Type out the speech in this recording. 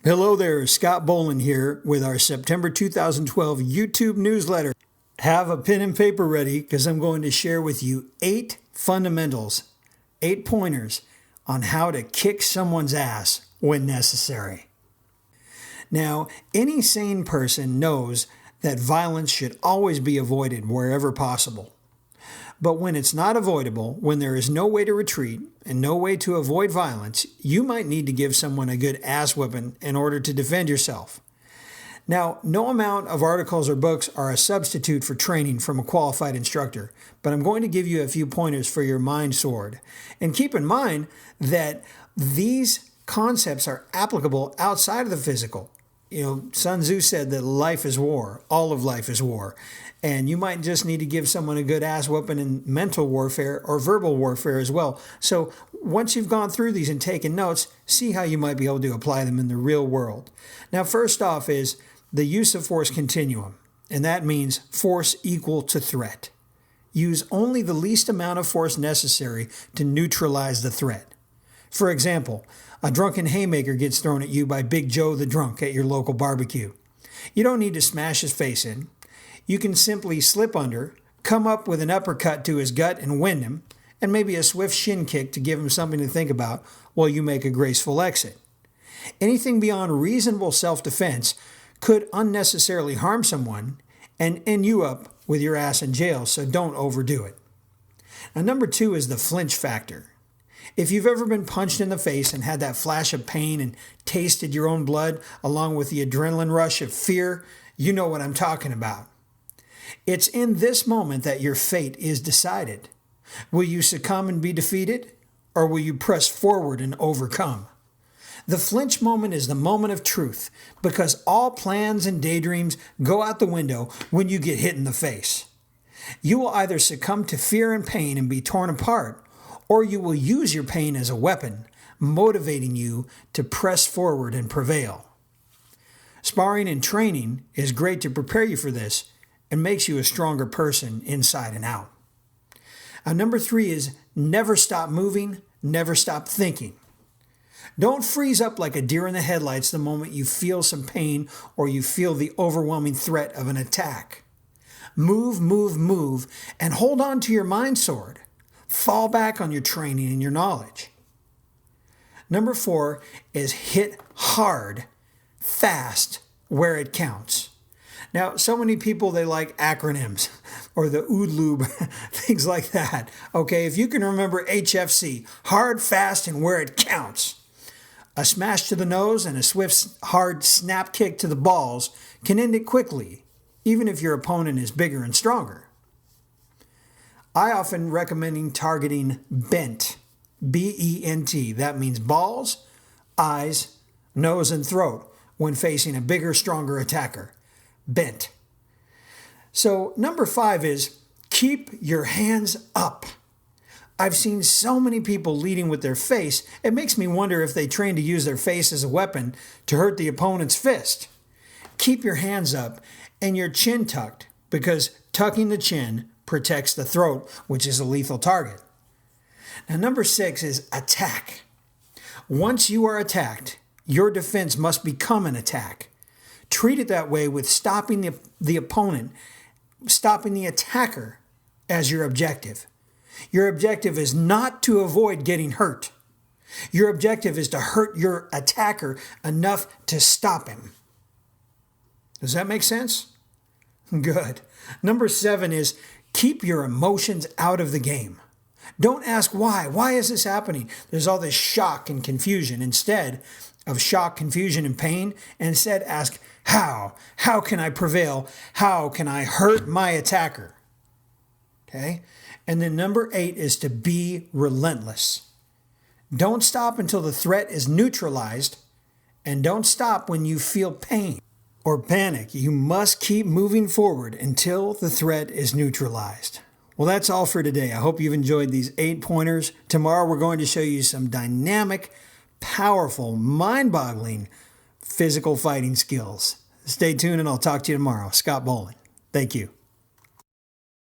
Hello there, Scott Bolan here with our September 2012 YouTube newsletter. Have a pen and paper ready because I'm going to share with you 8 fundamentals, 8 pointers on how to kick someone's ass when necessary. Now, any sane person knows that violence should always be avoided wherever possible. But when it's not avoidable, when there is no way to retreat and no way to avoid violence, you might need to give someone a good ass whipping in order to defend yourself. Now, no amount of articles or books are a substitute for training from a qualified instructor, but I'm going to give you a few pointers for your mind sword. And keep in mind that these concepts are applicable outside of the physical. Sun Tzu said that life is war. All of life is war. And you might just need to give someone a good ass whooping in mental warfare or verbal warfare as well. So once you've gone through these and taken notes, see how you might be able to apply them in the real world. Now, first off is the use of Force Continuum. And that means force equal to threat. Use only the least amount of force necessary to neutralize the threat. For example, a drunken haymaker gets thrown at you by Big Joe the drunk at your local barbecue. You don't need to smash his face in. You can simply slip under, come up with an uppercut to his gut and wind him, and maybe a swift shin kick to give him something to think about while you make a graceful exit. Anything beyond reasonable self-defense could unnecessarily harm someone and end you up with your ass in jail, so don't overdo it. Now, number 2 is the flinch factor. If you've ever been punched in the face and had that flash of pain and tasted your own blood along with the adrenaline rush of fear, you know what I'm talking about. It's in this moment that your fate is decided. Will you succumb and be defeated, or will you press forward and overcome? The flinch moment is the moment of truth because all plans and daydreams go out the window when you get hit in the face. You will either succumb to fear and pain and be torn apart, or you will use your pain as a weapon, motivating you to press forward and prevail. Sparring and training is great to prepare you for this and makes you a stronger person inside and out. Now, number 3 is never stop moving, never stop thinking. Don't freeze up like a deer in the headlights the moment you feel some pain or you feel the overwhelming threat of an attack. Move, move, move, and hold on to your mind sword. Fall back on your training and your knowledge. Number 4 is hit hard, fast, where it counts. Now, so many people, they like acronyms or the OOD lube, things like that. Okay, if you can remember HFC, hard, fast, and where it counts. A smash to the nose and a swift, hard snap kick to the balls can end it quickly, even if your opponent is bigger and stronger. I often recommend targeting bent, B-E-N-T. That means balls, eyes, nose, and throat when facing a bigger, stronger attacker. Bent. So number 5 is keep your hands up. I've seen so many people leading with their face, it makes me wonder if they train to use their face as a weapon to hurt the opponent's fist. Keep your hands up and your chin tucked because tucking the chin protects the throat, which is a lethal target. Now, number 6 is attack. Once you are attacked, your defense must become an attack. Treat it that way with stopping the opponent, stopping the attacker as your objective. Your objective is not to avoid getting hurt. Your objective is to hurt your attacker enough to stop him. Does that make sense? Good. Number 7 is keep your emotions out of the game. Don't ask why. Why is this happening? There's all this shock and confusion. Instead of shock, confusion, and pain, instead ask how. How can I prevail? How can I hurt my attacker? Okay? And then number 8 is to be relentless. Don't stop until the threat is neutralized, and don't stop when you feel pain or panic. You must keep moving forward until the threat is neutralized. Well, that's all for today. I hope you've enjoyed these 8 pointers. Tomorrow we're going to show you some dynamic, powerful, mind-boggling physical fighting skills. Stay tuned and I'll talk to you tomorrow. Scott Bolan. Thank you.